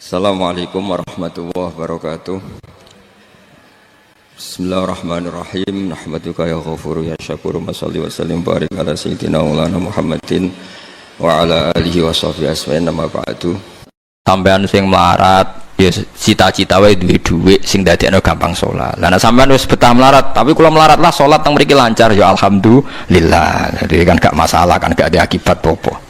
Assalamualaikum warahmatullahi wabarakatuh. Bismillahirrahmanirrahim. Nahmaduka ya ghafuru ya syakuru. Mashalli wa sallim barik ala sayyidina maulana Muhammadin wa ala alihi wa sahbihi asma'in nama ba'du. Sampean sing melarat ya cita-cita wae duwe dhuwit sing dadekno gampang salat. Lah nek sampean wis betah melarat, tapi kula melarat lah salat teng mriki lancar ya alhamdulillah. Jadi kan gak masalah, kan gak ada akibat apa-apa.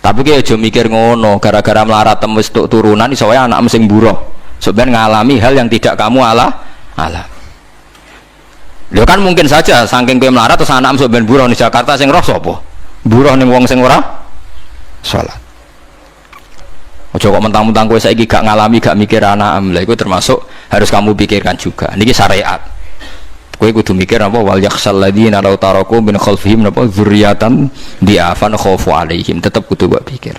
Tapi ki aja mikir ngono, gara-gara melarat tembus tuk turunan iso wae anak sing buruh. Sebenarnya ngalami hal yang tidak kamu alami. Lho kan mungkin saja saking kowe melarat terus anak sebenarnya buruh di Jakarta sing roh sapa? Buruh ning wong sing ora salat. Ojo kok mentang-mentang kowe saiki gak ngalami, gak mikir anak lha iku termasuk harus kamu pikirkan juga. Niki syariat. Kowe kudu mikir apa wal yakhsal ladina law taraku min khalfihim napa dzurriatan diafan khaufu alaihim, tetep kudu mbok pikir.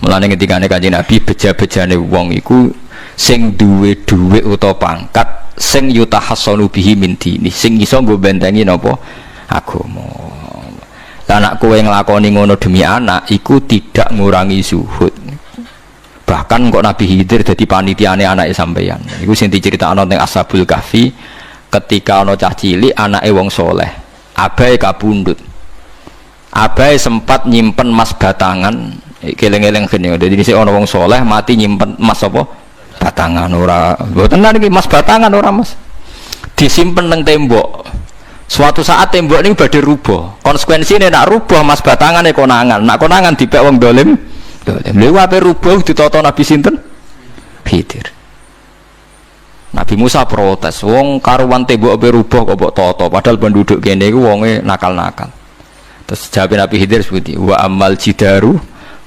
Mulane ketikane Kanjeng Nabi beja-bejane wong iku sing duwe dhuwit utawa pangkat sing yutahassanu bihi min dini, sing iso nggo bentengi napa agama. Lah anak kowe nglakoni ngono demi anak iku tidak ngurangi zuhud. Bahkan kok Nabi Khidir dadi panitiane anake sampeyan. Iku sing diceritakno teng Ashabul Kahfi. Ketika ana cah cilik anake wong soleh, abahe kabundut. Abahe sempat nyimpen emas batangan, keleng-eleng kene. Dadi dhisik ana wong soleh mati nyimpen emas apa? Batangan ora. Mboten niki emas batangan ora, Mas. Disimpen nang tembok. Suatu saat tembok ini badhe rubuh. Konsekuensine nek rubuh emas batangane konangan. Nek konangan dipek wong dolim. Lha ape rubuh ditata Nabi sinten? Khidir. Nabi Musa protes, wong karuan tembok ape rubuh kok mbok tata, padahal penduduk kene iku wonge nakal-nakal. Terus jawab Nabi Khidir seperti wa amal jidaru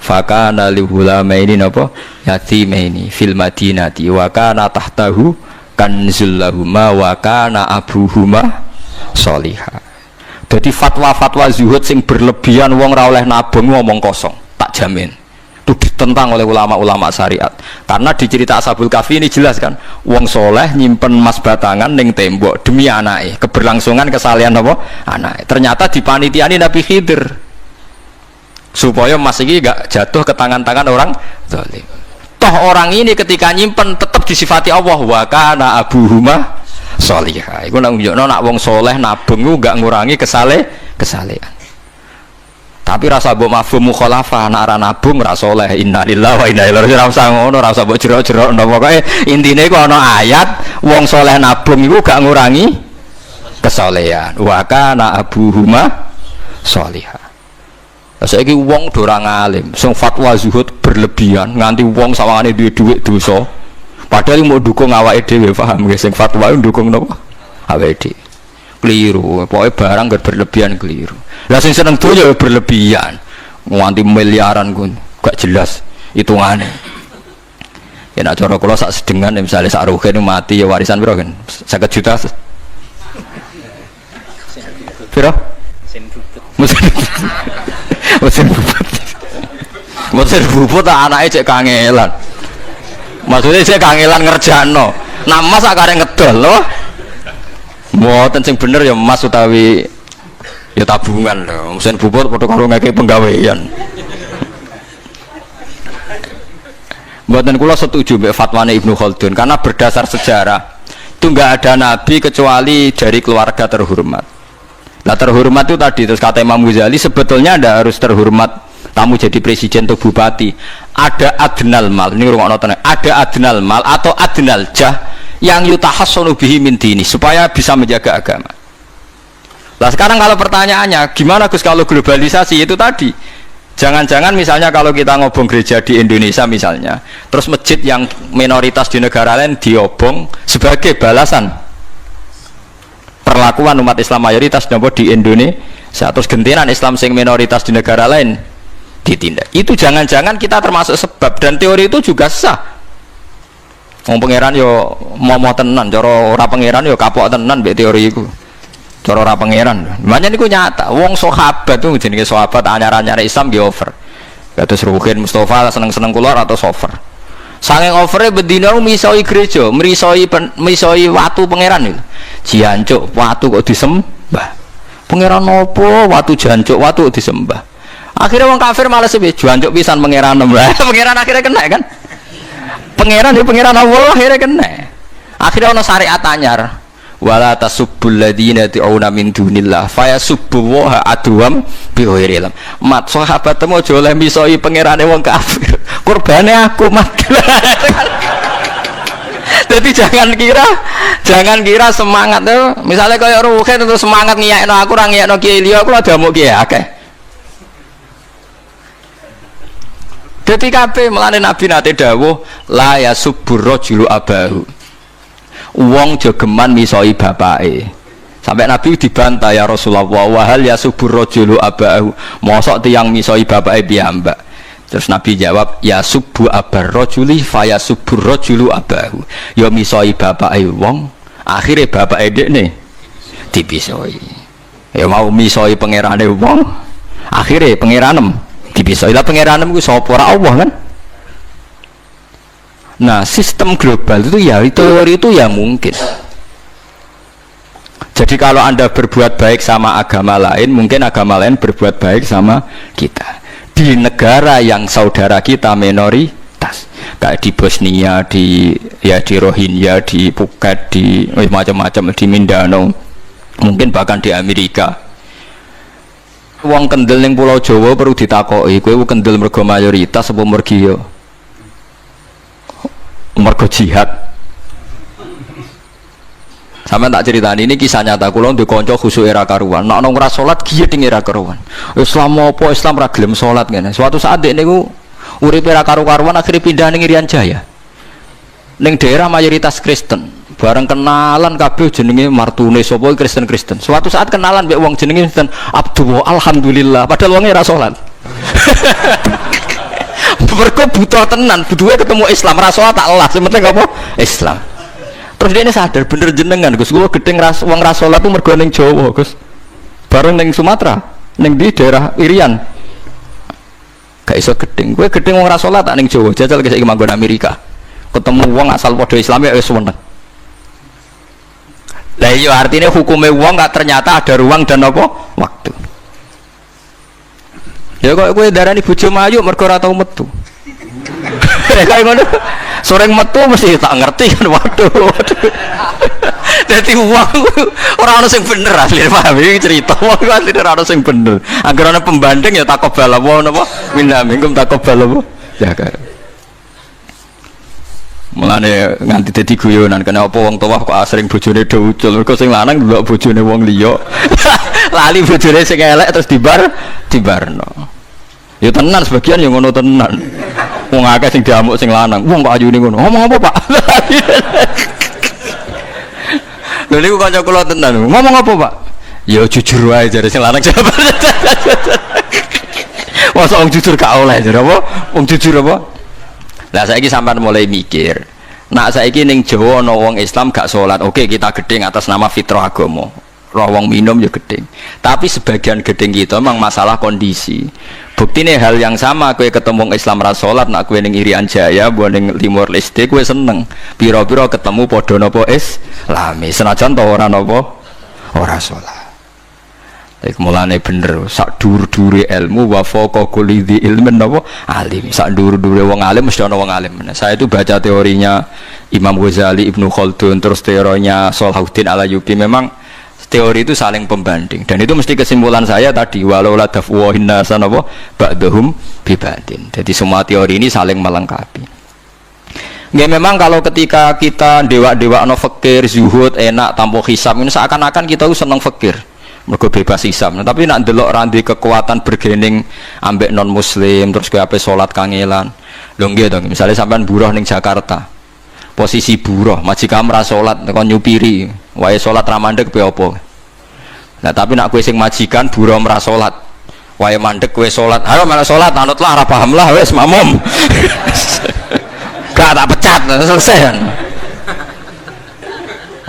fakana lihulamaini napa yatimaini fil madinati wa kana tahtahu kanzul lahuma wa kana abuhuma sholihah. Dadi fatwa-fatwa zuhud sing berlebihan wong ra oleh nabung ngomong kosong, tak jamin. Itu ditentang oleh ulama-ulama syariat. Karena di cerita Ashabul Kahfi ini jelas kan, wong soleh nyimpen emas batangan ning tembok demi anake, keberlangsungan kesalehan apa anake. Ternyata dipanitiani Nabi Khidir supaya emas iki gak jatuh ke tangan-tangan orang zalim. Toh orang ini ketika nyimpen tetap disifati Allah wa kana abuhuma sholihah. Iku nang nunjukno nak wong soleh nabung ku gak ngurangi kesalehan. Tapi rasa mbok mafhum mukhalafah nek ora nabung ora saleh. Innalillahi wa inna ilaihi raji'un. Ora usah ngono, ora usah mbok jero-jero. Pokoke intine iku ana ayat wong saleh nabung iku gak ngurangi kesalehan. Wa kana abuhuma sholihah. Lah saiki wong do ora ngalim, sing fatwa zuhud berlebihan nganti wong sawangane duwe dhuwit dosa. Padahal mau dukung awake dhewe, paham nggih, sing fatwa ndukung napa? Awake dhewe. Keliru, pokoknya barang gak berlebihan keliru. Lah sing seneng donya berlebihan, nganti miliaran pun gak jelas hitungannya. Ya nak cara kula sak sedengan misalnya sak rugen mati ya warisan piro kan? 50 juta. Piro? Mesin bubut anake cek kangelan. Maksudnya cek kangelan ngerjano. Nah Mas sak karek ngedol loh. Mboten sing bener ya emas utawi ya tabungan lho. Mesin bubut padha karo ngeke penggawean. Mboten kula setuju mbek fatwane Ibnu Khaldun karena berdasar sejarah itu enggak ada nabi kecuali dari keluarga terhormat. Lah terhormat itu tadi terus kata Imam Ghazali sebetulnya Anda harus terhormat kamu jadi presiden atau bupati. Ada adnal mal, ini rungokno tenan. Ada adnal mal atau adnal jah yang yutahassanu bihi min dini supaya bisa menjaga agama. Lah sekarang kalau pertanyaannya gimana Gus kalau globalisasi itu tadi jangan-jangan misalnya kalau kita ngobong gereja di Indonesia misalnya terus masjid yang minoritas di negara lain diobong sebagai balasan perlakuan umat Islam mayoritas di Indonesia terus gentenan Islam sing minoritas di negara lain ditindak. Itu jangan-jangan kita termasuk sebab dan teori itu juga sah. Wong pangeran yo mau tenan, cara ora pangeran yo kapok tenan mbek teori iku. Cara ora pangeran. Makanya niku nyata, wong sahabat itu jenenge sahabat anyar-anyar Islam nggih over. Kados Ruhin Mustafa seneng-seneng kula atau over. Saking overe bedina misoi gereja, misoi watu pangeran niku. Jancuk watu kok disembah. Pangeran nopo watu jancuk watu kok disembah. Akhirnya wong kafir malah sepi jancuk pisan pangeran. Pangeran akhirnya kena kan. Pangeran ya pangeran Allah akhirnya kena. Akhirnya ono syariat anyar. Wala tasubbul ladina ta'una min dunillah fayasubbu wa adwam bi ghairi ilm. Mat sahabatmu aja oleh misoi pangerane wong kafir. Kurbane aku mat. Jadi jangan kira semangat tuh. Misalnya kayak Ruhin itu semangat ngiyakno aku ora ngiyakno kiai liya aku ada mau kiai akeh. Dadi kabeh melane Nabi nate dawuh la yasubbur rajulu abahu. Wong jogeman misoi bapake. Sampai Nabi dibantah ya Rasulullah wa hal yasubur rajulu abahu. Mosok tiyang misoi bapake piyambak. Terus Nabi jawab ya subu abar rajuli fa yasubur rajulu abahu. Ya misoi bapake wong, akhire bapake dekne dipisoi. Ya mau misoi pangerane wong, akhire pangeranem dipisoi. Lah pangeranem ku sapa ora Allah kan? Nah, sistem global itu ya teori itu ya mungkin. Jadi kalau Anda berbuat baik sama agama lain, mungkin agama lain berbuat baik sama kita. Di negara yang saudara kita minoritas, kayak di Bosnia, di Rohingya, di Phuket, di macam-macam, di Mindanao, mungkin bahkan di Amerika. Wong kendel ning Pulau Jawa perlu ditakoki, kowe kendel mergo mayoritas apa mergi yo? Mergo jihad. Sampe tak ceritani ini kisah nyata kula ndek kanca khusuk era karuan. Nek ana ora salat giyeding era karuan. Islam apa Islam ra gelem salat ngene. Suatu saat dek niku uripe era karu-karuan akhire pindah ning Irian Jaya. Ning daerah mayoritas Kristen. Bareng kenalan kabeh jenenge martune sapa Kristen-Kristen. Suatu saat kenalan mbek wong jenenge sinten Abdullah alhamdulillah padahal wonge ra salat. Mergo butuh tenan, butuhe ketemu Islam ra salat tak Allah, sing penting apa? Islam. Terus dia ini sadar bener jenengan Gus, kula gedeng wong ra salat ku mergo ning Jawa, Gus. Bareng ning Sumatera, ning di daerah Irian. Gak iso gedeng. Kowe gedeng wong ra salat tak ning Jawa, jajal ke saiki manggon Amerika. Ketemu wong asal padha Islam ya wis seneng. Lah iya artinya hukumnya wong gak ternyata ada ruang dan apa? Waktu. Ya kok kowe darani bojo mayu mergo ora tau metu. Kayak ngono. Sore metu mesti tak ngerti kan waduh. Dadi wong ora ono sing bener asli paham iki cerita wong asli ora ono sing bener. Angger ana pembanding ya takobal apa napa? Minna minkum takobal apa? Ya kan. Mulane nganti dadi guyonan kena apa wong tuwa kok asring bojone do ucul. Mergo sing lanang ndelok bojone wong liya. Lali bojone sing elek terus dibarno. Ya tenan sebagian yang ngono tenan. Wong akeh sing diamuk sing lanang. Wong kok ayune ngono. Ngomong apa, Pak? Lha niku kanca kula tenan. Ngomong apa, Pak? Ya jujur wae jare sing lanang jawab. Masa wong jujur gak oleh jare apa? Wong jujur apa? Lah saiki sampean mulai mikir. Nak saiki ning Jawa ana wong Islam gak salat. Oke, kita gedeng atas nama fitrah agama. Roh wong minum ya gedeng. Tapi sebagian gedeng kita memang masalah kondisi. Buktine hal yang sama kowe ketemu Islam ra salat nak kowe ning Irian Jaya mbok ning Timor Leste kowe seneng. Pira-pira ketemu padha napa Islami. Senajan to ora napa ora salat. Iku mulane bener sak dur-dure ilmu wa faqa kulli dzi ilmin napa alim. Sak dur-dure wong alim mesti ana wong alim. Saya itu baca teorinya Imam Ghazali, Ibnu Khaldun, terus teorinya Salahuddin Al-Ayyubi memang teori itu saling pembanding dan itu mesti kesimpulan saya tadi walau la dafwahin nasan apa ba'dhum bibadin. Jadi semua teori ini saling melengkapi. Nggih memang kalau ketika kita dewa-dewa no fakir, zuhud, enak, tanpa hisab ini seakan-akan kita seneng fakir. Mergo bebas hisab. Nah, tapi nak ndelok randi kekuatan bergening ambek non muslim terus kowe ape salat kangelan. Lho nggih to, misalnya sampean buruh ning Jakarta. Posisi buruh, majikan ra salat kon nyupiri, wae salat ra mandeg piye apa. Nah, tapi nak kowe sing majikan buruh ra salat, wae mandeg kowe salat. Ayo malah salat, anutlah ora paham lah wis makmum. Gak tak pecat, selesai kan.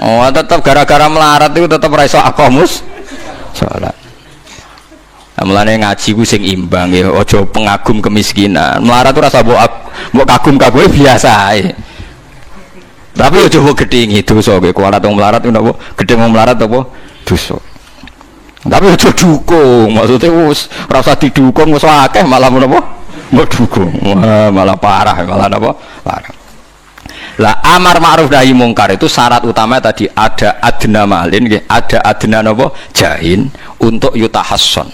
Oh, tetap gara-gara melarat itu tetap ra iso aqamus salat. Mulane ngaji ku sing imbang ya, aja pengagum kemiskinan. Melarat ora usah mbok kagum-kagum biasa ae. Tapi aja mbok gedhingi dosa kowe kuwalat wong melarat napa gedhe wong melarat apa dosa. Tapi aja dukung, maksudnya wis ora usah didukung wis akeh malah menapa mbok dukung. Wah, malah parah malah napa? Parah. Lah amar ma'ruf nahi mungkar itu syarat utama tadi ada adna malin, ada adna nopo jahin untuk yutahasson.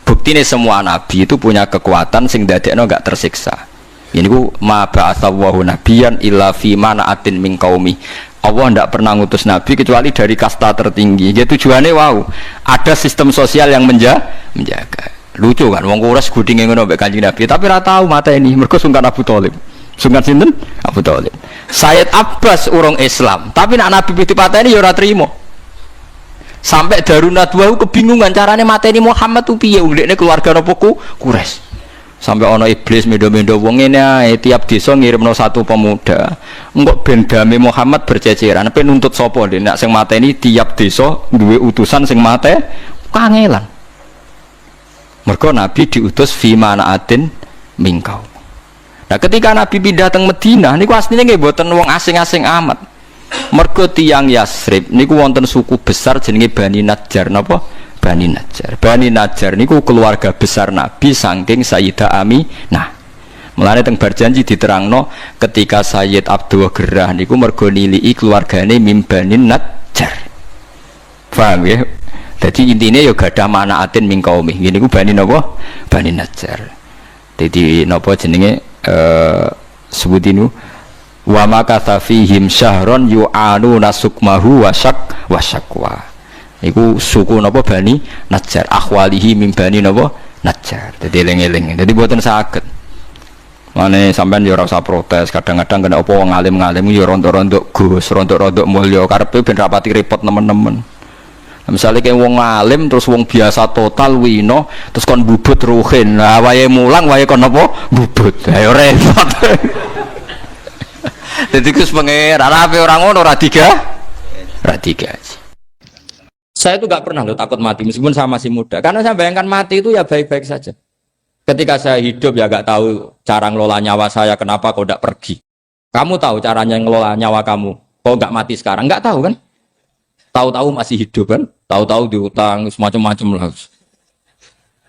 Buktine semua nabi itu punya kekuatan sing dadekno enggak tersiksa. Ini ku ma ba'atsallahu nabiyan illa fi mana'atin min qaumi. Allah tidak pernah ngutus nabi kecuali dari kasta tertinggi. Jadi tujuannya wow, ada sistem sosial yang menjaga. Lucu kan, wong kuras gudinge ngono mbek Kanjeng Nabi, tapi ora tahu mata ini mergo sungkan Abu Thalib. Sungkan sinten? Abu Thalib. Sayyid Abbas urung Islam, tapi nak Nabi ditipateni ya ora trimo. Sampai Darun Nadwa kebingungan carane mateni Muhammad tu piye, ndekne keluarga napa Quraisy. Sampai ono iblis mendo-mendo wong ngene ae tiap desa ngirimno satu pemuda. Engko ben dame Muhammad berceceran, pe nuntut sapa ndek nek sing mateni tiap desa duwe utusan sing mate kangelan. Mergo Nabi diutus fi manaatin mingkau. Nah, ketika Nabi pindah teng Madinah niku asline nggih mboten wong asing-asing amat. Mergo tiyang Yasrib niku wonten suku besar jenenge Bani Najjar napa? Bani Najjar. Bani Najjar niku keluarga besar Nabi saking Sayyidah Aminah. Mulane teng berjanji diterangno ketika Sayyid Abdul Gerah niku mergo nilii keluargane mim Bani Najjar. Paham ya? Jadi intinya ya gadah manaatin min qaumi. Ngene iku Bani napa? Bani Najjar. Dadi napa jenenge sebutinu wa makatha fihim syahron yu'anu nasukmahu wa syakwa. Iku suku napa Bani Najjar, akhwalihi min Bani napa Najjar. Dadi eling-eling. Dadi mboten saged. Mane sampean ya ora usah protes, kadang-kadang kena apa wong alim-alim ya rontok-rontok Gus, rontok-rontok mulya karepe ben rapati repot nemen-nemen. Misalnya kayak wong alim terus wong biasa total wino terus kon bubut ruhin. Nah, wae mulang wae kon apa? Bubut. Ayo repot. Dadi Gus pengen ape orang ngono ora diga. Saya itu gak pernah loh takut mati meskipun saya masih muda. Karena saya bayangkan mati itu ya baik-baik saja. Ketika saya hidup ya gak tahu cara ngelola nyawa saya, kenapa kok gak pergi. Kamu tahu caranya ngelola nyawa kamu, kok gak mati sekarang? Gak tahu kan? Tahu-tahu masih hidup kan? Tahu-tahu diutang semacam-macam lah.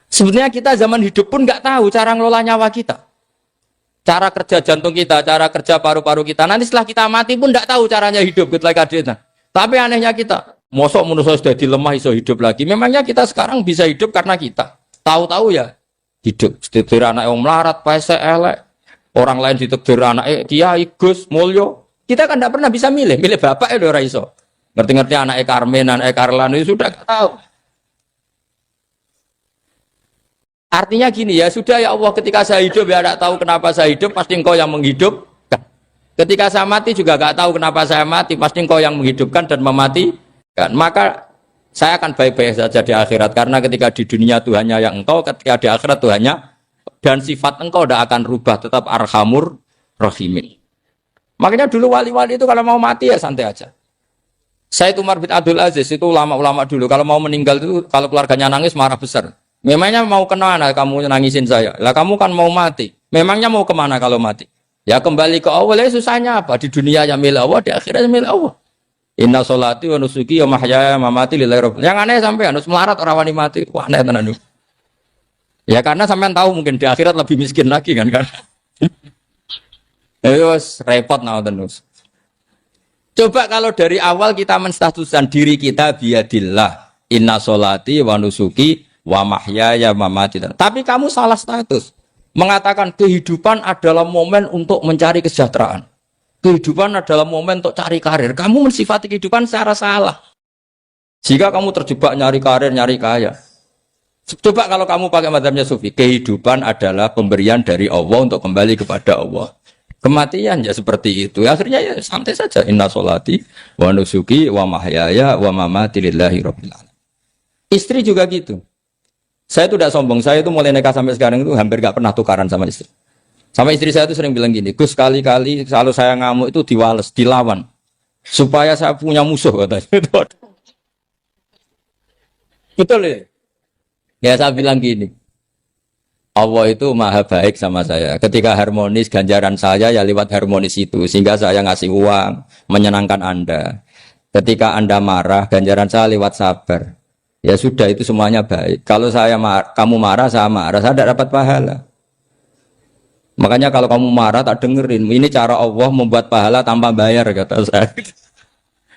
Sebenarnya kita zaman hidup pun gak tahu cara ngelola nyawa kita. Cara kerja jantung kita, cara kerja paru-paru kita. Nanti setelah kita mati pun gak tahu caranya hidup ketika kadena. Tapi anehnya kita, mosok manusia sudah dilemah iso hidup lagi. Memangnya kita sekarang bisa hidup karena kita. Tahu-tahu ya hidup. Ditekdir anak yang melarat, paese elek. Orang lain ditekdir anak Kiai, Gus, Mulyo. Kita kan tidak pernah bisa milih bapak ya ora iso. Ngerti-ngerti anak Karmen, anak Karlan itu sudah tahu. Artinya gini ya, sudah ya Allah ketika saya hidup ya tidak tahu kenapa saya hidup, pasti engkau yang menghidupkan. Ketika saya mati juga gak tahu kenapa saya mati, pasti engkau yang menghidupkan dan mematikan. Maka saya akan baik-baik saja di akhirat, karena ketika di dunia Tuhannya yang engkau, ketika di akhirat Tuhannya, dan sifat engkau tidak akan rubah, tetap arhamur rahimin. Makanya dulu wali-wali itu kalau mau mati ya santai aja. Sayyid Umar bin Abdul Aziz itu ulama-ulama dulu kalau mau meninggal itu kalau keluarganya nangis marah besar. Memangnya mau kemana kamu nangisin saya? Lah kamu kan mau mati. Memangnya mau kemana kalau mati? Ya kembali ke Allah. Ya susahnya apa? Di dunia ya milik Allah, di akhirat milik Allah. Inna sholati wa nusuki wa mahyaya wa mamati lillahi rabbil. Yang aneh sampai harus melarat orang wani mati. Wah aneh tenan. Ya karena sampean tahu mungkin di akhirat lebih miskin lagi kan. Terus repot terus. Coba kalau dari awal kita menstatuskan diri kita biadillah, inna sholati wa nusuki wa mahyaya wa mamati. Tapi kamu salah status. Mengatakan kehidupan adalah momen untuk mencari kesejahteraan. Kehidupan adalah momen untuk cari karir. Kamu mensifati kehidupan secara salah. Jika kamu terjebak nyari karir, nyari kaya. Coba kalau kamu pakai mazhabnya Sufi, kehidupan adalah pemberian dari Allah untuk kembali kepada Allah. Kematian ya seperti itu. Akhirnya ya santai saja. Inna sholati wa nusuki wa mahyaya wa mamati lillahi rabbil alamin. Istri juga gitu. Saya itu tidak sombong. Saya itu mulai nikah sampai sekarang itu hampir gak pernah tukaran sama istri. Sama istri saya itu sering bilang gini, Gus kali-kali kalau saya ngamuk itu diwales, dilawan. Supaya saya punya musuh katanya. Betul ya? Ya saya bilang gini. Allah itu maha baik sama saya. Ketika harmonis, ganjaran saya ya lewat harmonis itu. Sehingga saya ngasih uang, menyenangkan Anda. Ketika Anda marah, ganjaran saya lewat sabar. Ya sudah, itu semuanya baik. Kalau kamu marah, saya tidak dapat pahala. Makanya kalau kamu marah tak dengerin. Ini cara Allah membuat pahala tanpa bayar kata saya.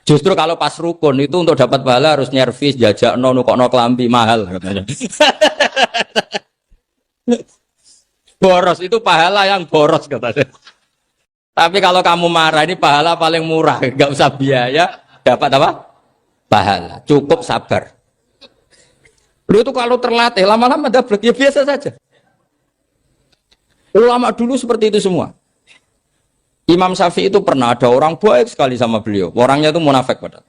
Justru kalau pas rukun itu untuk dapat pahala harus nyervis, jajak nukokno kelambi mahal katanya. Boros itu pahala yang boros katanya. Tapi kalau kamu marah ini pahala paling murah, nggak usah biaya, dapat apa? Pahala, cukup sabar. Lu itu kalau terlatih lama-lama dapat ya biasa saja. Ulama dulu seperti itu semua. Imam Syafi'i itu pernah ada orang baik sekali sama beliau, orangnya itu munafik padahal.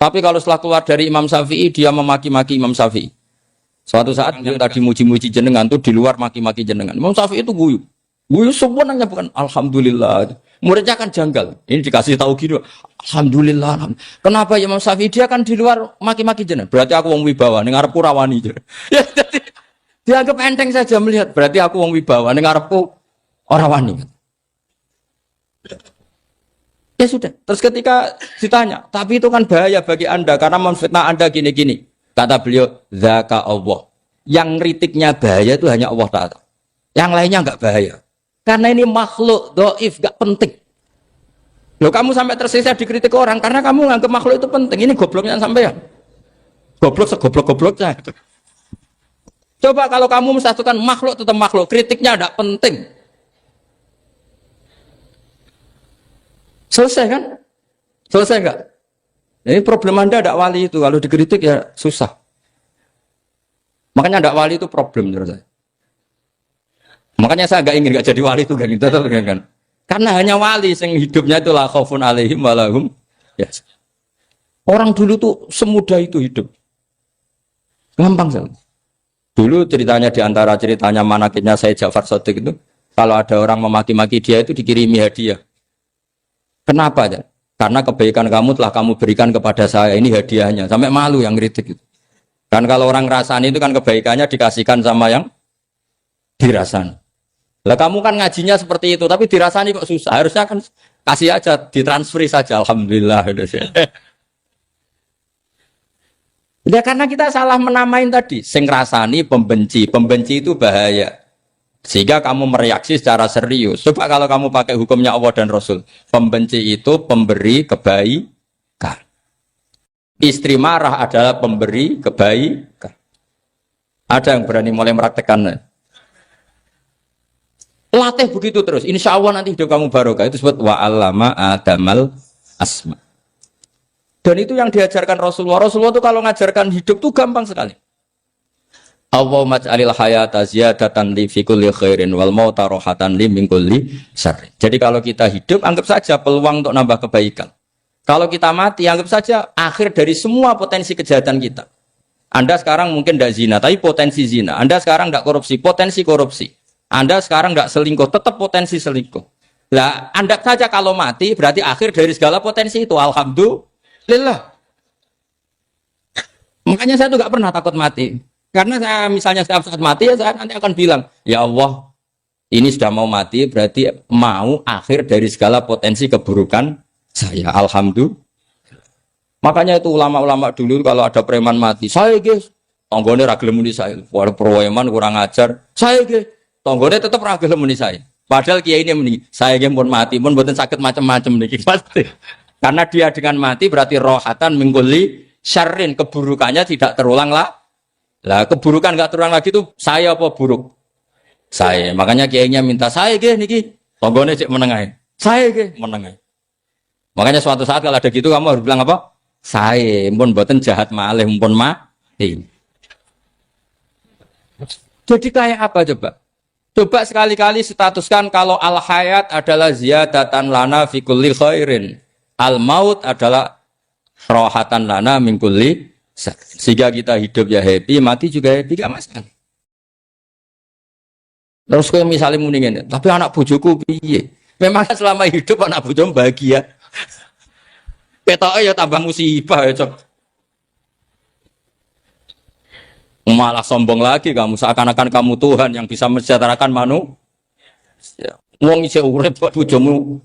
Tapi kalau setelah keluar dari Imam Syafi'i dia memaki-maki Imam Syafi'i. Suatu saat yang tadi muji-muji jenengan tuh di luar maki-maki jenengan. Imam Syafi'i itu guyu. Guyu sebenarnya bukan alhamdulillah. Muridnya kan janggal. Ini dikasih tahu gitu. Alhamdulillah. Kenapa Imam Syafi'i dia kan di luar maki-maki jenengan? Berarti aku wong wibawa ning ngarepku rawani. Ya dianggap enteng saja melihat. Berarti aku wong wibawa ning ngarepku ora wani. Ya sudah. Terus ketika ditanya, tapi itu kan bahaya bagi Anda karena memfitnah Anda gini-gini. Kata beliau, zaka Allah. Yang kritiknya bahaya itu hanya Allah Ta'ala. Yang lainnya enggak bahaya. Karena ini makhluk dhaif, enggak penting. Loh kamu sampai tersisa dikritik orang karena kamu nganggap makhluk itu penting. Ini gobloknya sampean. Goblok segoblok-gobloknya. Coba kalau kamu mensatukan makhluk tetap makhluk, kritiknya enggak penting. Selesai kan? Selesai enggak? Ini problem Anda ada wali itu, kalau dikritik ya susah. Makanya ada wali itu problem menurut saya. Makanya saya enggak ingin enggak jadi wali itu kan. Karena hanya wali yang hidupnya itu la khaufun alaihim wa lahum ya. Orang dulu tuh semudah itu hidup. Gampang sekali. Dulu ceritanya di antara ceritanya manakibnya Sayyid Ja'far Shadiq itu, kalau ada orang memaki-maki dia itu dikirimi hadiah. Kenapa ya? Karena kebaikan kamu telah kamu berikan kepada saya, ini hadiahnya. Sampai malu yang kritik itu. Dan kalau orang rasani itu kan kebaikannya dikasihkan sama yang dirasani. Lah kamu kan ngajinya seperti itu, tapi dirasani kok susah. Harusnya kan kasih aja, ditransferi saja. Alhamdulillah. Ya karena kita salah menamain tadi. Sing rasani pembenci. Pembenci itu bahaya. Sehingga kamu mereaksi secara serius. Coba kalau kamu pakai hukumnya Allah dan Rasul. Pembenci itu pemberi kebaikan. Istri marah adalah pemberi kebaikan. Ada yang berani mulai meraktekannya. Latih begitu terus. Insya Allah nanti hidup kamu barokah. Itu disebut wa'allama adamal asma. Dan itu yang diajarkan Rasulullah. Rasulullah itu kalau ngajarkan hidup itu gampang sekali. Allahumma ja'alil hayata ziyadatan li fi kulli khairin wal mauta rohatan li min kulli syarrin. Jadi kalau kita hidup anggap saja peluang untuk nambah kebaikan. Kalau kita mati anggap saja akhir dari semua potensi kejahatan kita. Anda sekarang mungkin tidak zina tapi potensi zina. Anda sekarang tidak korupsi, potensi korupsi. Anda sekarang tidak selingkuh, tetap potensi selingkuh. Lah, anggap saja kalau mati berarti akhir dari segala potensi itu. Alhamdulillah. Makanya saya tuh nggak pernah takut mati. Karena saya misalnya setiap saat mati ya saya nanti akan bilang, ya Allah, ini sudah mau mati berarti mau akhir dari segala potensi keburukan saya. Alhamdulillah. Makanya itu ulama-ulama dulu kalau ada preman mati, saya guys, tonggone ra gelem muni saya. Waduh preman kurang ajar. Saya guys, tonggone tetap ra gelem muni saya. Padahal kiai ini muni, saya guys pun mati pun mboten sakit macam-macam niki pasti. Karena dia dengan mati berarti rohatan mingkuli syarrin, keburukannya tidak terulang lah. Lah keburukan enggak terulang lagi itu saya apa buruk? Saya. Makanya kiainya minta saya nggih niki tonggone cek menengae. Saya nggih menengae. Makanya suatu saat kalau ada gitu kamu harus bilang apa? Saya pun mboten jahat malih pun mati. Jadi kayak apa coba? Coba sekali-kali statuskan kalau al hayat adalah ziyadatan lana fi kulli khairin. Al maut adalah rohatan lana min kulli. Sehingga kita hidup ya happy, mati juga happy, gak masalah. Terus kalau misalnya mendingin, tapi anak bojoku piye? Memang selama hidup anak bojomu bahagia. Petoke ya tambah musibah ya, Cok. Malah sombong lagi kamu, seakan-akan kamu Tuhan yang bisa mensejahterakan manusia. Wong isih urip buat bojomu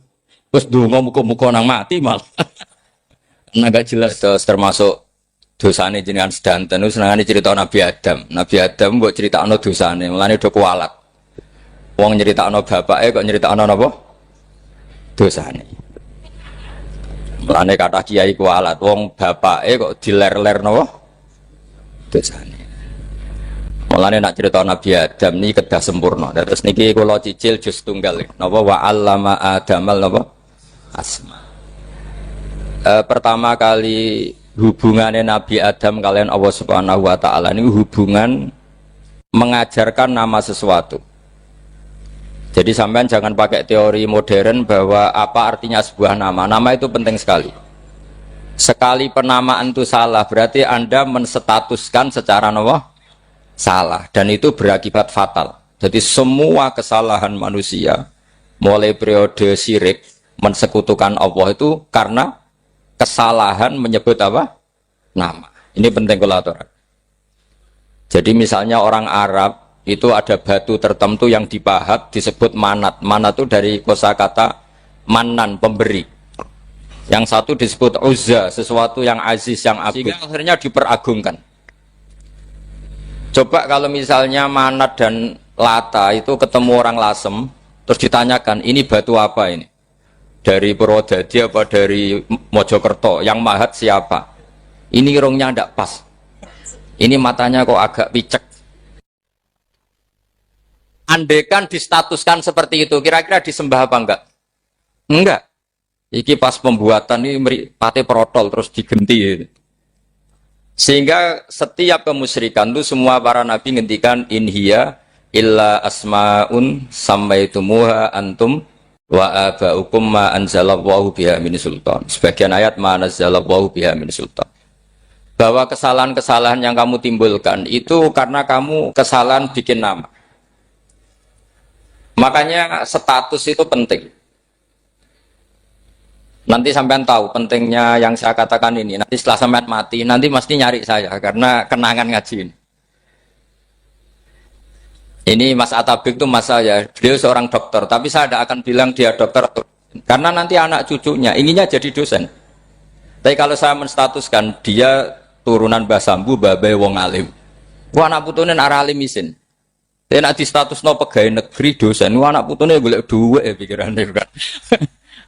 wis ndonga muga-muga nang mati malah. Nah gak jelas termasuk dosane jenengan sedanten senengane cerita Nabi Adam. Nabi Adam mbok critakno dosane, mulane do kualat. Wong nyeritakno bapake kok nyeritakno napa? Dosane. Mulane kata kiai kualat, wong bapake kok diler-ler napa? Dosane. Mulane nak cerita Nabi Adam niki kedah sempurna. Terus niki kula cicil juz tunggal napa wa 'allama Adamal napa? Asma. Pertama kali hubungannya Nabi Adam kalian Allah Subhanahu wa taala ini hubungan mengajarkan nama sesuatu. Jadi sampean jangan pakai teori modern bahwa apa artinya sebuah nama. Nama itu penting sekali. Sekali penamaan itu salah, berarti Anda menstatuskan secara salah, dan itu berakibat fatal. Jadi semua kesalahan manusia, mulai periode syirik, mensekutukan Allah itu karena kesalahan menyebut apa? Nama. Ini penting kolaboran. Jadi misalnya orang Arab itu ada batu tertentu yang dipahat disebut manat. Manat itu dari kosakata manan, pemberi. Yang satu disebut uzza, sesuatu yang aziz, yang agung. Sehingga akhirnya diperagungkan. Coba kalau misalnya manat dan lata itu ketemu orang Lasem, terus ditanyakan, ini batu apa ini? Dari Purwodadi apa dari Mojokerto? Yang mahat siapa? Ini irungnya tidak pas. Ini matanya kok agak picek. Andekan distatuskan seperti itu, kira-kira disembah apa enggak? Enggak. Iki pas pembuatan ini pate protol terus digenti. Sehingga setiap kemusyrikan itu semua para nabi ngendikan inhiya illa asmaun sammaitumuha antum wa aba'ukum ma anzalallahu biha min sultan. Sebagian ayat ma anzalallahu biha min sultan. Bahwa kesalahan-kesalahan yang kamu timbulkan itu karena kamu kesalahan bikin nama. Makanya status itu penting. Nanti sampean tahu pentingnya yang saya katakan ini. Nanti setelah sampean mati, nanti mesti nyari saya karena kenangan ngaji ini. Ini Mas Atabik itu mas saya, beliau seorang dokter, tapi saya tidak akan bilang dia dokter karena nanti anak cucunya inginnya jadi dosen. Tapi kalau saya menstatuskan dia turunan Mbah Sambu, babai wong alim. Wah anak putune arah alim isin. Dia nak di status no pegawai negeri dosen. Wah anak putune boleh duwe pikirannya kan.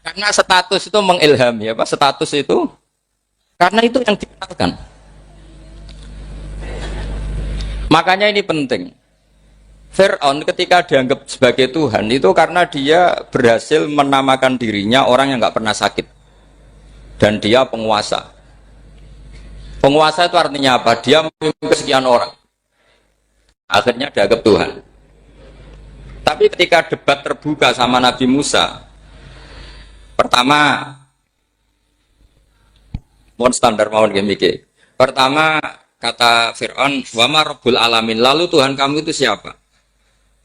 Karena status itu mengilhami apa? Status itu karena itu yang dikenalkan. Makanya ini penting. Fir'aun ketika dianggap sebagai Tuhan itu karena dia berhasil menamakan dirinya orang yang nggak pernah sakit dan dia penguasa. Penguasa itu artinya apa? Dia memimpin sekian orang. Akhirnya dianggap Tuhan. Tapi ketika debat terbuka sama Nabi Musa, pertama, mohon standar mohon gimmick. Pertama kata Fir'aun, wama Rabbul Alamin. Lalu Tuhan kamu itu siapa?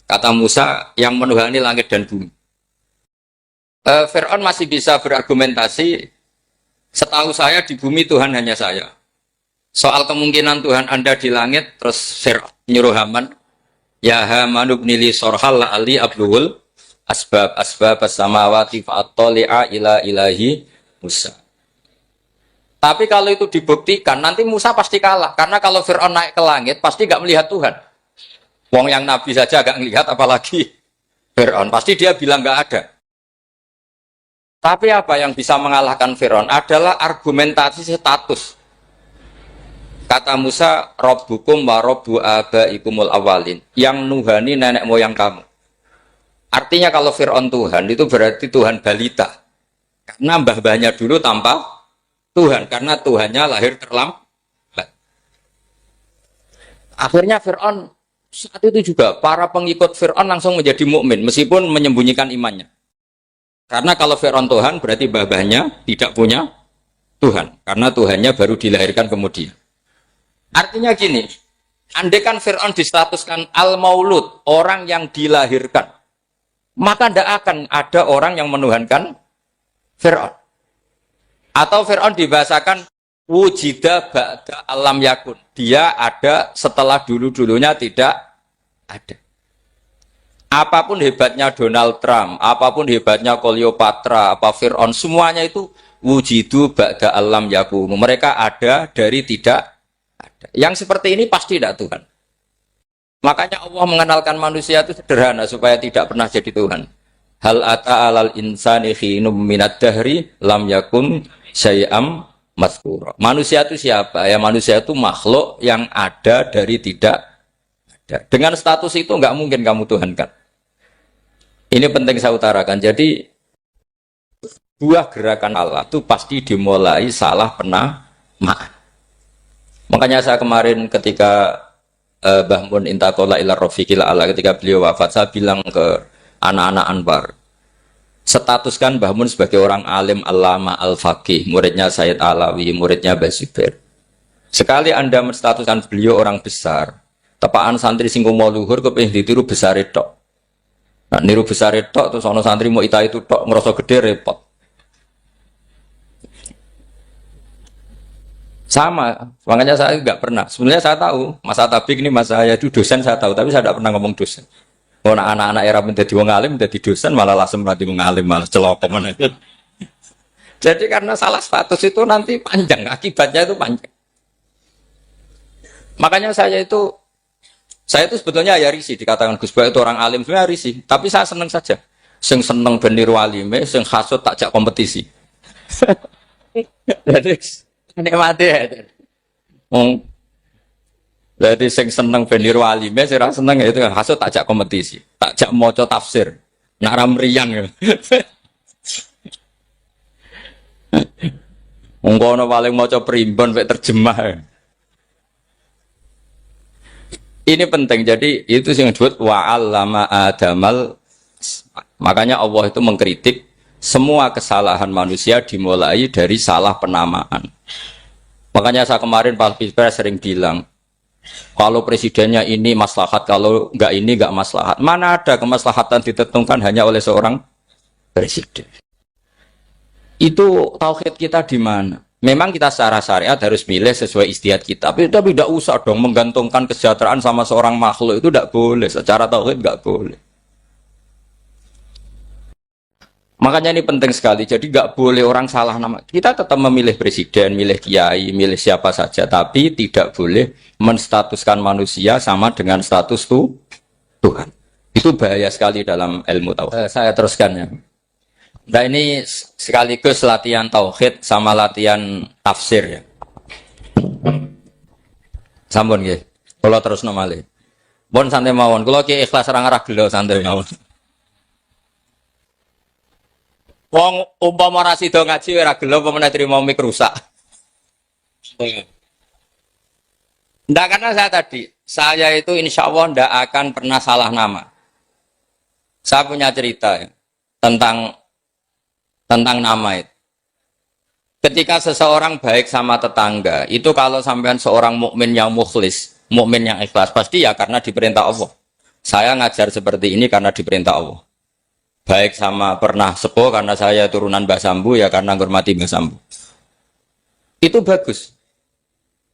Kata Musa, yang menuhani langit dan bumi. Fir'aun masih bisa berargumentasi. Setahu saya di bumi Tuhan hanya saya. Soal kemungkinan Tuhan Anda di langit, terus Fir'aun nyuruh Haman, ya Haman ibnili sorhal la'ali abluhul asbab as-samawati fa'attali'a ila ilahi Musa. Tapi kalau itu dibuktikan, nanti Musa pasti kalah. Karena kalau Fir'aun naik ke langit, pasti gak melihat Tuhan. Wong yang Nabi saja gak ngelihat, apalagi Fir'aun. Pasti dia bilang gak ada. Tapi apa yang bisa mengalahkan Fir'aun adalah argumentasi status. Kata Musa, Rabbukum wa Rabbu abaikumul awalin. Yang nuhani nenek moyang kamu. Artinya kalau Fir'aun Tuhan, itu berarti Tuhan balita. Karena mbah-mbahnya dulu tanpa Tuhan. Karena Tuhannya lahir terlambat. Akhirnya Fir'aun, saat itu juga, para pengikut Fir'aun langsung menjadi mukmin meskipun menyembunyikan imannya. Karena kalau Fir'aun Tuhan, berarti mbah-mbahnya tidak punya Tuhan. Karena Tuhannya baru dilahirkan kemudian. Artinya gini, andaikan Fir'aun distatuskan al-maulud, orang yang dilahirkan, maka tidak akan ada orang yang menuhankan Fir'aun. Atau Fir'aun dibahasakan wujida ba'da alam yakun. Dia ada setelah dulu-dulunya tidak ada. Apapun hebatnya Donald Trump, apapun hebatnya Cleopatra, apa Fir'aun, semuanya itu wujidu ba'da alam yakun. Mereka ada dari tidak ada. Yang seperti ini pasti tidak Tuhan. Makanya Allah mengenalkan manusia itu sederhana supaya tidak pernah jadi Tuhan. Hal ata alal insani khinum minad dahri lam yakun syai'am mazkura. Manusia itu siapa? Ya manusia itu makhluk yang ada dari tidak ada. Dengan status itu enggak mungkin kamu tuhankan. Ini penting saya utarakan. Jadi buah gerakan Allah itu pasti dimulai salah penamaan. Makanya saya kemarin ketika Mbah Mun intakola ila rofiqil ala ketika beliau wafat, saya bilang ke anak-anak Anwar, statuskan Mbah Mun sebagai orang alim allama al-faqih, muridnya Sayyid Alawi, muridnya Mbah Zubair. Sekali Anda menstatuskan beliau orang besar, tepaan santri sing mau luhur kepengin ditiru besar itu. Nah, niru besar itu terus ono santri mau itu tok ngerasa gede repot. Sama, makanya saya nggak pernah. Sebenarnya saya tahu, Mas Atabik ini Mas saya itu dosen saya tahu, tapi saya tidak pernah ngomong dosen. Oh, anak-anak era menjadi wong alim, menjadi dosen malah langsung menjadi wong alim, malah celokom. Jadi karena salah status itu nanti panjang, akibatnya itu panjang. Makanya saya itu sebetulnya ya risih dikatakan Gus Bak itu orang alim, sebenarnya risih. Tapi saya seneng saja. Sing seneng benir walime, sing hasut takjak kompetisi. Jadi nikmati ya. Jadi sing seneng benir walime, sing seneng itu hasut takjak kompetisi, takjak maca tafsir, naram riang ya. Ngono paling maca primbon mek terjemah. Ini penting, jadi itu yang disebut wa'allama adamal. Makanya Allah itu mengkritik semua kesalahan manusia dimulai dari salah penamaan. Makanya saya kemarin Pak Pilpres sering bilang, kalau presidennya ini maslahat, kalau enggak ini enggak maslahat. Mana ada kemaslahatan ditentukan hanya oleh seorang presiden? Itu tauhid kita di mana? Memang kita secara syariat harus milih sesuai ijtihad kita, tapi tidak usah dong menggantungkan kesejahteraan sama seorang makhluk, itu tidak boleh. Secara tauhid tidak boleh. Makanya ini penting sekali. Jadi nggak boleh orang salah nama. Kita tetap memilih presiden, milih kiai, milih siapa saja, tapi tidak boleh menstatuskan manusia sama dengan status Tuhan. Itu bahaya sekali dalam ilmu tauhid. Saya teruskan ya. Nah ini sekaligus latihan tauhid sama latihan tafsir ya. Sampun nggih. Kula terusno malih. Pun santai mawon. Kula ki ikhlas ora ngarah gelo santai mawon. Wong umpama ora sida ngaji ora gelo apa meneh trimo mik rusak. Ndak karena saya itu insya Allah ndak akan pernah salah nama. Saya punya cerita ya, tentang nama itu. Ketika seseorang baik sama tetangga, itu kalau sampean seorang mukmin yang mukhlis, mukmin yang ikhlas, pasti ya karena diperintah Allah. Saya ngajar seperti ini karena diperintah Allah. Baik sama pernah sepuh karena saya turunan Mbah Sambu, ya karena menghormati Mbah Sambu. Itu bagus.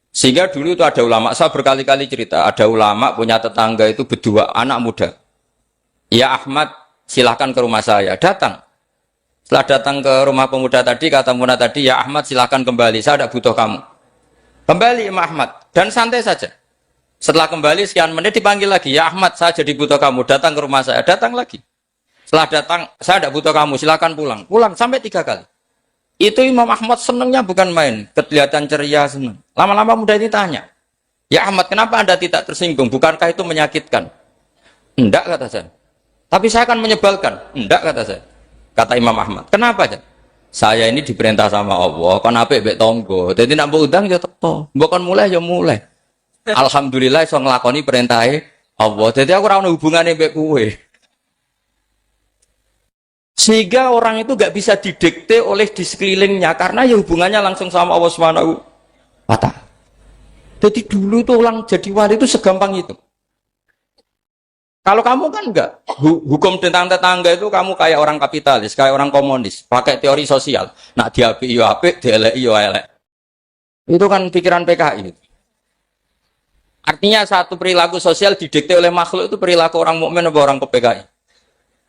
Sehingga dulu itu ada ulama, saya berkali-kali cerita, ada ulama punya tetangga itu berdua anak muda. Ya Ahmad, silahkan ke rumah saya. Datang. Setelah datang ke rumah pemuda tadi, kata pemuda tadi, ya Ahmad silahkan kembali, saya tidak butuh kamu. Kembali Imam Ahmad, dan santai saja. Setelah kembali sekian menit dipanggil lagi, ya Ahmad saya jadi butuh kamu, datang ke rumah saya, datang lagi. Setelah datang, saya tidak butuh kamu, silahkan pulang. Pulang sampai 3 kali. Itu Imam Ahmad senangnya bukan main, kelihatan ceria senang. Lama-lama muda ini tanya, ya Ahmad kenapa Anda tidak tersinggung, bukankah itu menyakitkan? Enggak kata saya. Tapi saya akan menyebalkan. Enggak kata saya. Kata Imam Ahmad, kenapa aja? Saya ini diperintah sama Allah, kan apik mbek tangga. Dadi nek mbok undang ya teko. Mbok kon mulai ya mulai. Alhamdulillah iso nglakoni perintahe Allah. Dadi aku ora ono hubungane mbek kowe. Sehingga orang itu gak bisa didikte oleh di sekelilingnya karena ya hubungannya langsung sama Allah Subhanahu wa ta'ala. Jadi dulu tuh orang jadi wali itu segampang itu. Kalau kamu kan enggak, hukum tentang tetangga itu kamu kayak orang kapitalis, kayak orang komunis, pakai teori sosial. Nak diapik yo apik, dielek yo elek. Itu kan pikiran PKI. Artinya satu perilaku sosial didikte oleh makhluk itu perilaku orang mukmin atau orang PKI.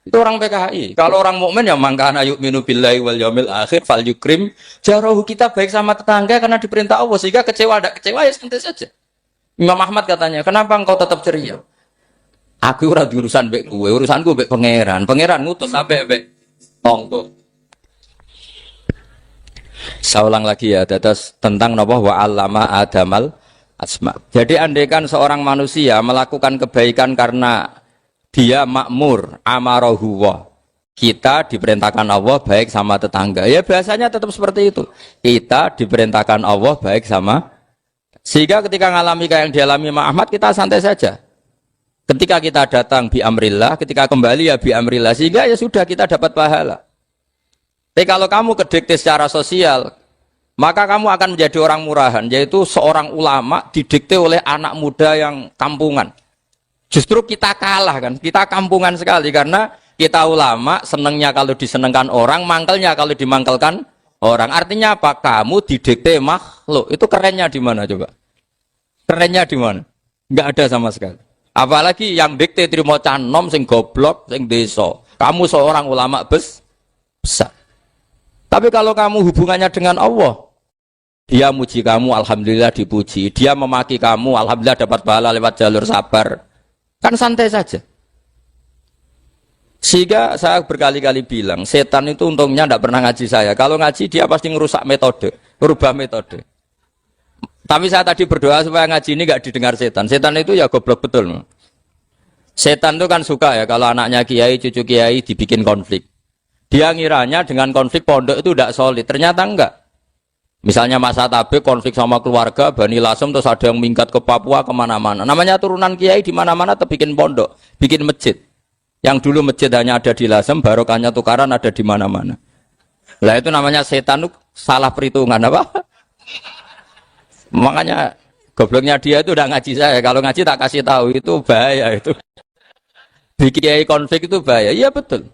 Itu orang PKI. Kalau orang mukmin ya mangkana yu'minu billahi wal yaumil akhir fal yukrim jarahu, kita baik sama tetangga karena diperintah Allah, sehingga kecewa ada kecewa ya santai saja. Imam Ahmad katanya, kenapa engkau tetap ceria? Aku ora urusan mbek kowe, urusanku mbek pangeran. Pangeran ngutus sampe mbek tonggo. Saya ulang lagi ya, terus tentang napa wa 'allama adamal asma. Jadi andaikan seorang manusia melakukan kebaikan karena dia makmur, amarahu wa. Kita diperintahkan Allah baik sama tetangga. Ya biasanya tetap seperti itu. Kita diperintahkan Allah baik sama. Sehingga ketika ngalami kayak yang dialami Ahmad, kita santai saja. Ketika kita datang bi amrillah, ketika kembali ya bi amrillah, sehingga ya sudah kita dapat pahala. Tapi kalau kamu kedikte secara sosial, maka kamu akan menjadi orang murahan, yaitu seorang ulama didikte oleh anak muda yang kampungan. Justru kita kalah kan, kita kampungan sekali karena kita ulama senengnya kalau disenengkan orang, mangkelnya kalau dimangkelkan orang. Artinya apa? Kamu didikte makhluk. Itu kerennya di mana coba? Kerennya di mana? Enggak ada sama sekali. Apalagi yang dikte trimo canom sing goblok, sing deso. Kamu seorang ulama besar. Tapi kalau kamu hubungannya dengan Allah, dia muji kamu, alhamdulillah dipuji. Dia memaki kamu, alhamdulillah dapat pahala lewat jalur sabar. Kan santai saja. Sehingga saya berkali-kali bilang, setan itu untungnya tidak pernah ngaji saya. Kalau ngaji dia pasti ngerusak metode, merubah metode. Tapi saya tadi berdoa supaya ngaji ini nggak didengar setan. Setan itu ya goblok betul. Setan itu kan suka ya kalau anaknya kiai, cucu kiai dibikin konflik. Dia ngiranya dengan konflik pondok itu tidak solid. Ternyata enggak. Misalnya masa tabik konflik sama keluarga, Bani Lasem, terus ada yang minggat ke Papua kemana-mana. Namanya turunan kiai di mana-mana tetap bikin pondok, bikin masjid. Yang dulu masjid hanya ada di Lasem, barokahnya tukaran ada di mana-mana. Lah itu namanya setan itu salah perhitungan apa? Makanya gobloknya dia itu udah ngaji saya. Kalau ngaji tak kasih tahu itu bahaya itu. Bikin kiai konflik itu bahaya. Iya betul.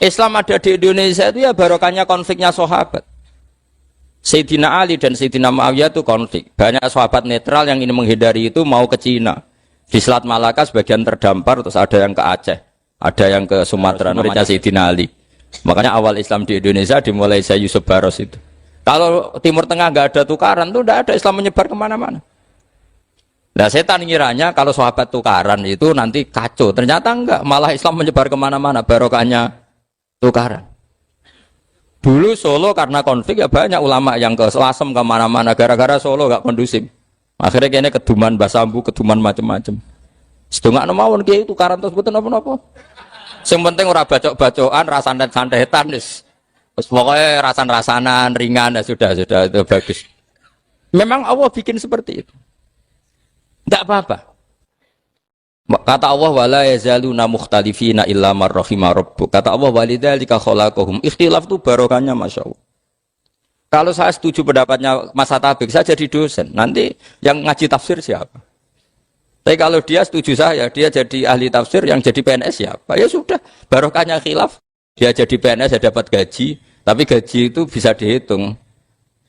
Islam ada di Indonesia itu ya barokahnya konfliknya sahabat. Sayyidina Ali dan Sayyidina Muawiyah itu konflik. Banyak sahabat netral yang ingin menghindari itu mau ke Cina. Di Selat Malaka sebagian terdampar, terus ada yang ke Aceh, ada yang ke Sumatera, namanya Sayyidina Ali. Makanya awal Islam di Indonesia dimulai Syekh Yusuf Baros itu. Kalau Timur Tengah nggak ada tukaran tuh tidak ada Islam menyebar kemana-mana. Nah setan ngiranya kalau sahabat tukaran itu nanti kacau. Ternyata enggak, malah Islam menyebar kemana-mana, barokahnya tukaran. Dulu Solo karena konflik ya banyak ulama yang ke Selasem kemana-mana gara-gara Solo gak kondusif. Akhirnya kayaknya keduman basambu, keduman macam-macam. Sedungak mawon kiai tukaran terus betul apa-apa. Yang penting ora bacok-bacokan, rasan-santetan wis. Terus pokoknya rasan-rasanan ringan ya sudah itu bagus. Memang Allah bikin seperti itu. Enggak apa-apa. Kata Allah wala yazaluna mukhtalifina illa man rahima rabbuk. Kata Allah walidzalika khalaqahum. Ikhtilaf itu barokahnya masyaallah. Kalau saya setuju pendapatnya Mas Atabik, saya jadi dosen. Nanti yang ngaji tafsir siapa? Tapi kalau dia setuju saya, dia jadi ahli tafsir, yang jadi PNS siapa? Ya sudah, barokahnya khilaf. Dia jadi PNS ya dapat gaji, tapi gaji itu bisa dihitung.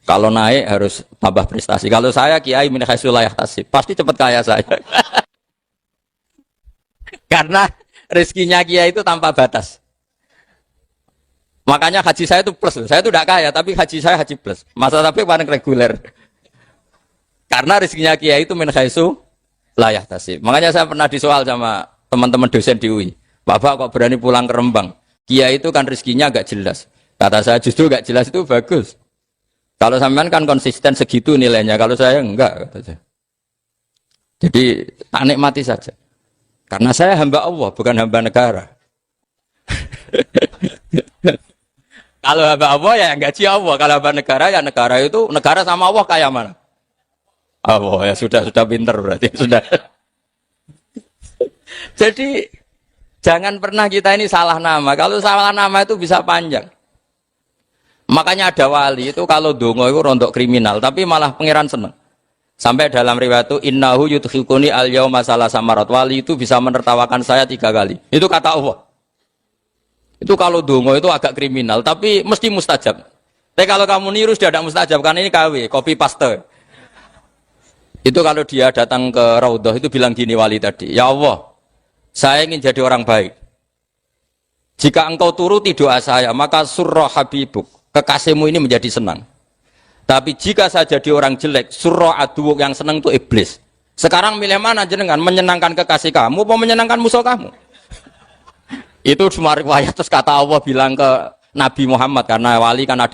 Kalau naik harus tambah prestasi. Kalau saya kiai min haitsu la yahtasib, pasti cepat kaya saya. Karena rezekinya kiai itu tanpa batas. Makanya haji saya itu plus. Saya itu tidak kaya, tapi haji saya haji plus. Masa tapi paling reguler. Karena rezekinya kiai itu min haitsu la yahtasib. Makanya saya pernah disoal sama teman-teman dosen di UI. Bapak kok berani pulang ke Rembang? Kiai itu kan rezekinya agak jelas. Kata saya justru agak jelas itu bagus. Kalau sampean kan konsisten segitu nilainya. Kalau saya enggak, kata saya. Jadi tak nikmati saja. Karena saya hamba Allah, bukan hamba negara. Kalau hamba Allah ya gaji Allah. Kalau hamba negara ya negara itu, negara sama Allah kayak mana? Allah ya sudah pinter berarti sudah. Jadi jangan pernah kita ini salah nama. Kalau salah nama itu bisa panjang. Makanya ada wali itu kalau dongo itu rontok kriminal, tapi malah pangeran seneng. Sampai dalam riwayat itu innahu yudkhiluni al-yauma salasa marat. Wali itu bisa menertawakan saya 3 kali. Itu kata Allah. Itu kalau dongo itu agak kriminal, tapi mesti mustajab. Tapi kalau kamu niru sudah ada mustajab, karena ini KW, copy paste. Itu kalau dia datang ke Raudhah itu bilang gini wali tadi, ya Allah, saya ingin jadi orang baik. Jika engkau turuti doa saya, maka surra habibuk, kekasihmu ini menjadi senang. Tapi jika saya jadi orang jelek, surra aduwuk yang senang itu iblis. Sekarang milih mana jenengan? Menyenangkan kekasih kamu apa menyenangkan musuh kamu? Itu cuma riwayat. Terus kata Allah bilang ke Nabi Muhammad, karena wali kan ada